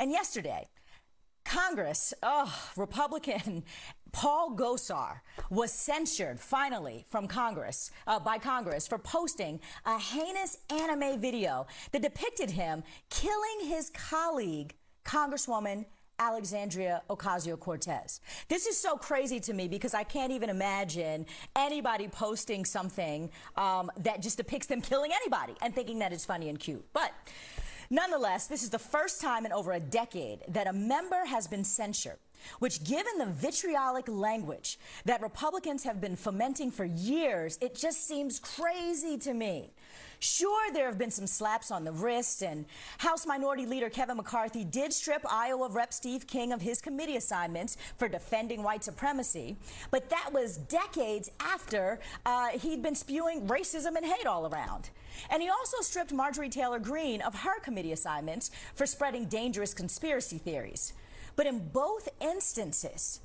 And yesterday, Republican Paul Gosar was censured finally from Congress, by Congress for posting a heinous anime video that depicted him killing his colleague, Congresswoman Alexandria Ocasio-Cortez. This is so crazy to me because I can't even imagine anybody posting something that just depicts them killing anybody and thinking that it's funny and cute. But nonetheless, this is the first time in over a decade that a member has been censured, which, given the vitriolic language that Republicans have been fomenting for years, it just seems crazy to me. Sure, there have been some slaps on the wrist, and House Minority Leader Kevin McCarthy did strip Iowa Rep. Steve King of his committee assignments for defending white supremacy, but that was decades after he'd been spewing racism and hate all around. And he also stripped Marjorie Taylor Greene of her committee assignments for spreading dangerous conspiracy theories. But in both instances,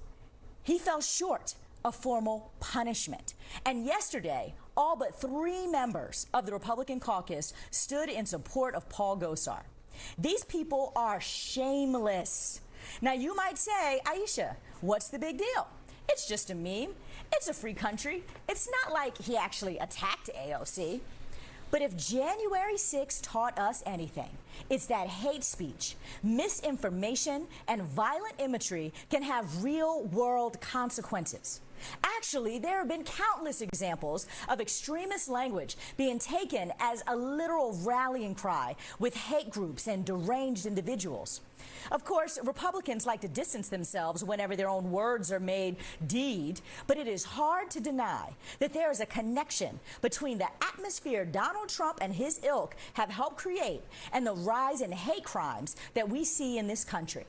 he fell short of formal punishment. And yesterday, all but 3 members of the Republican caucus stood in support of Paul Gosar. These people are shameless. Now, you might say, Aisha, what's the big deal? It's just a meme. It's a free country. It's not like he actually attacked AOC. But if January 6th taught us anything, it's that hate speech, misinformation, and violent imagery can have real-world consequences. Actually, there have been countless examples of extremist language being taken as a literal rallying cry with hate groups and deranged individuals. Of course, Republicans like to distance themselves whenever their own words are made deed, but it is hard to deny that there is a connection between the atmosphere Donald Trump and his ilk have helped create and the rise in hate crimes that we see in this country.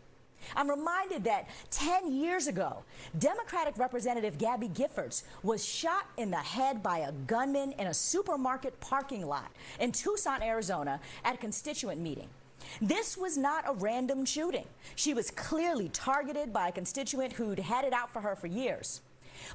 I'm reminded that 10 years ago, Democratic Representative Gabby Giffords was shot in the head by a gunman in a supermarket parking lot in Tucson, Arizona, at a constituent meeting. This was not a random shooting. She was clearly targeted by a constituent who'd had it out for her for years.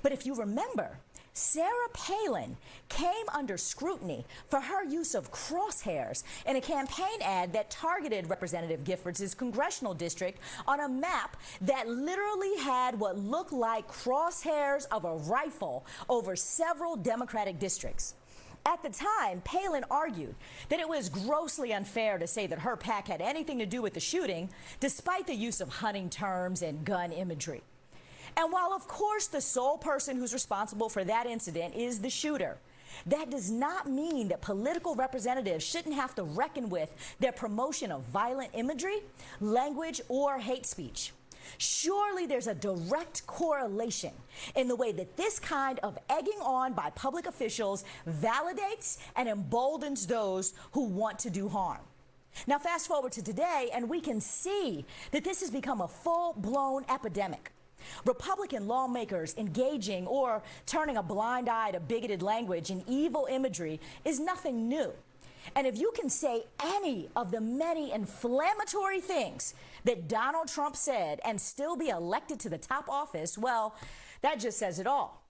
But if you remember, Sarah Palin came under scrutiny for her use of crosshairs in a campaign ad that targeted Representative Giffords' congressional district on a map that literally had what looked like crosshairs of a rifle over several Democratic districts. At the time, Palin argued that it was grossly unfair to say that her PAC had anything to do with the shooting, despite the use of hunting terms and gun imagery. And while, of course, the sole person who's responsible for that incident is the shooter, that does not mean that political representatives shouldn't have to reckon with their promotion of violent imagery, language, or hate speech. Surely there's a direct correlation in the way that this kind of egging on by public officials validates and emboldens those who want to do harm. Now, fast forward to today, and we can see that this has become a full-blown epidemic. Republican lawmakers engaging or turning a blind eye to bigoted language and evil imagery is nothing new. And if you can say any of the many inflammatory things that Donald Trump said and still be elected to the top office, well, that just says it all.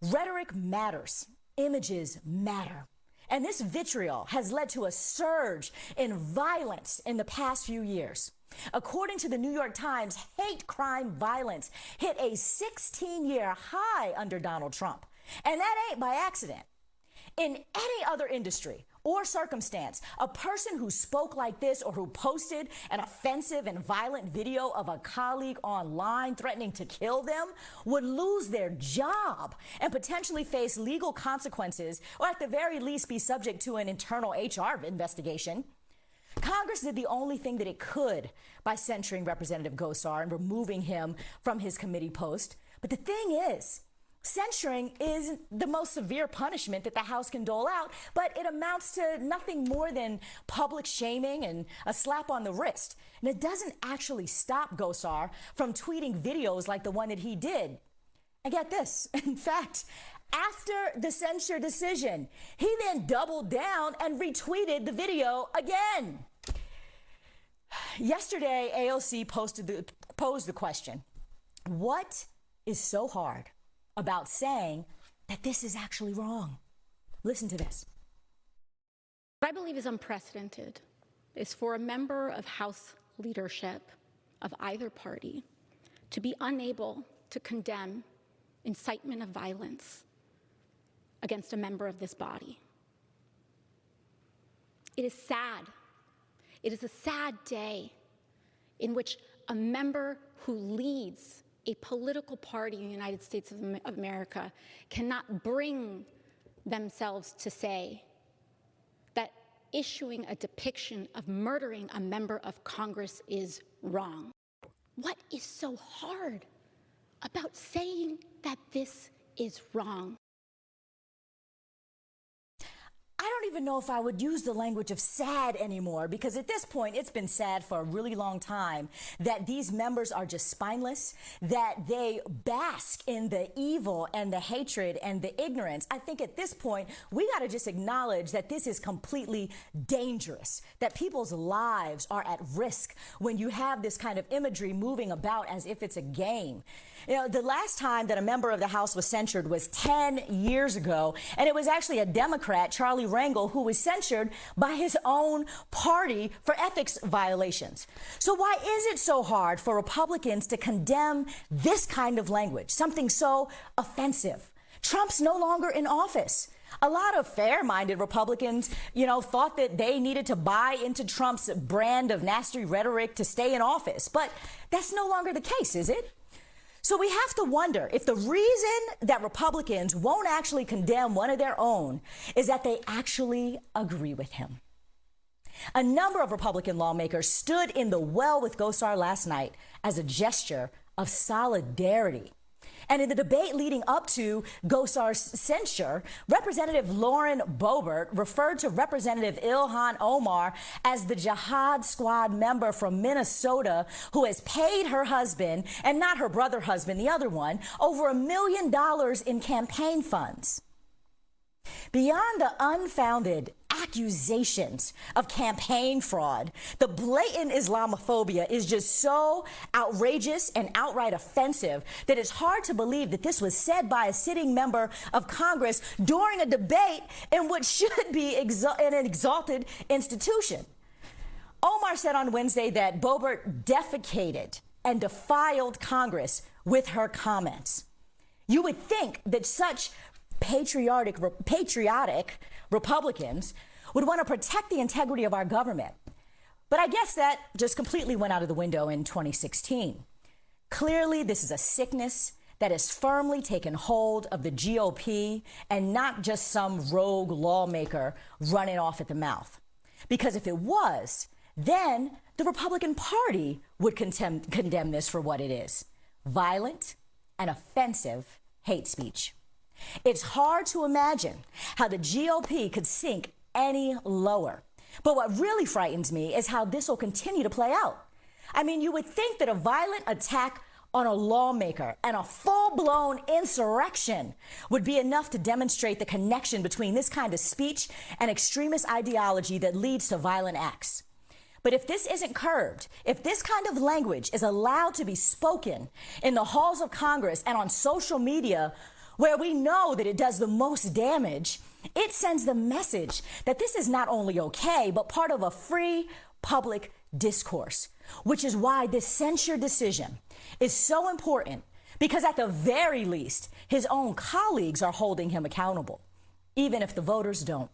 Rhetoric matters. Images matter. And this vitriol has led to a surge in violence in the past few years. According to the New York Times, hate crime violence hit a 16-year high under Donald Trump. And that ain't by accident. In any other industry or circumstance, a person who spoke like this or who posted an offensive and violent video of a colleague online threatening to kill them would lose their job and potentially face legal consequences, or at the very least be subject to an internal HR investigation. Congress did the only thing that it could by censuring Representative Gosar and removing him from his committee post. But the thing is, censuring is the most severe punishment that the House can dole out, but it amounts to nothing more than public shaming and a slap on the wrist. And it doesn't actually stop Gosar from tweeting videos like the one that he did. And get this, in fact, after the censure decision, he then doubled down and retweeted the video again. Yesterday, AOC posed the question, what is so hard about saying that this is actually wrong? Listen to this. What I believe is unprecedented is for a member of House leadership of either party to be unable to condemn incitement of violence against a member of this body. It is sad. It is a sad day in which a member who leads a political party in the United States of America cannot bring themselves to say that issuing a depiction of murdering a member of Congress is wrong. What is so hard about saying that this is wrong? I don't even know if I would use the language of sad anymore, because at this point, it's been sad for a really long time that these members are just spineless, that they bask in the evil and the hatred and the ignorance. I think at this point, we got to just acknowledge that this is completely dangerous, that people's lives are at risk when you have this kind of imagery moving about as if it's a game. You know, the last time that a member of the House was censured was 10 years ago, and it was actually a Democrat, Charlie Rangel, who was censured by his own party for ethics violations. So why is it so hard for Republicans to condemn this kind of language, something so offensive? Trump's no longer in office. A lot of fair-minded Republicans, thought that they needed to buy into Trump's brand of nasty rhetoric to stay in office. But that's no longer the case, is it? So we have to wonder if the reason that Republicans won't actually condemn one of their own is that they actually agree with him. A number of Republican lawmakers stood in the well with Gosar last night as a gesture of solidarity. And in the debate leading up to Gosar's censure, Representative Lauren Boebert referred to Representative Ilhan Omar as the Jihad Squad member from Minnesota who has paid her husband, and not her brother husband, the other one, over $1 million in campaign funds. Beyond the unfounded accusations of campaign fraud, the blatant Islamophobia is just so outrageous and outright offensive that it's hard to believe that this was said by a sitting member of Congress during a debate in what should be an exalted institution. Omar said on Wednesday that Boebert defecated and defiled Congress with her comments. You would think that such patriotic Republicans would want to protect the integrity of our government. But I guess that just completely went out of the window in 2016. Clearly, this is a sickness that has firmly taken hold of the GOP and not just some rogue lawmaker running off at the mouth. Because if it was, then the Republican Party would condemn this for what it is: violent and offensive hate speech. It's hard to imagine how the GOP could sink any lower. But what really frightens me is how this will continue to play out. I mean, you would think that a violent attack on a lawmaker and a full-blown insurrection would be enough to demonstrate the connection between this kind of speech and extremist ideology that leads to violent acts. But if this isn't curbed, if this kind of language is allowed to be spoken in the halls of Congress and on social media, where we know that it does the most damage, it sends the message that this is not only okay, but part of a free public discourse, which is why this censure decision is so important, because at the very least, his own colleagues are holding him accountable, even if the voters don't.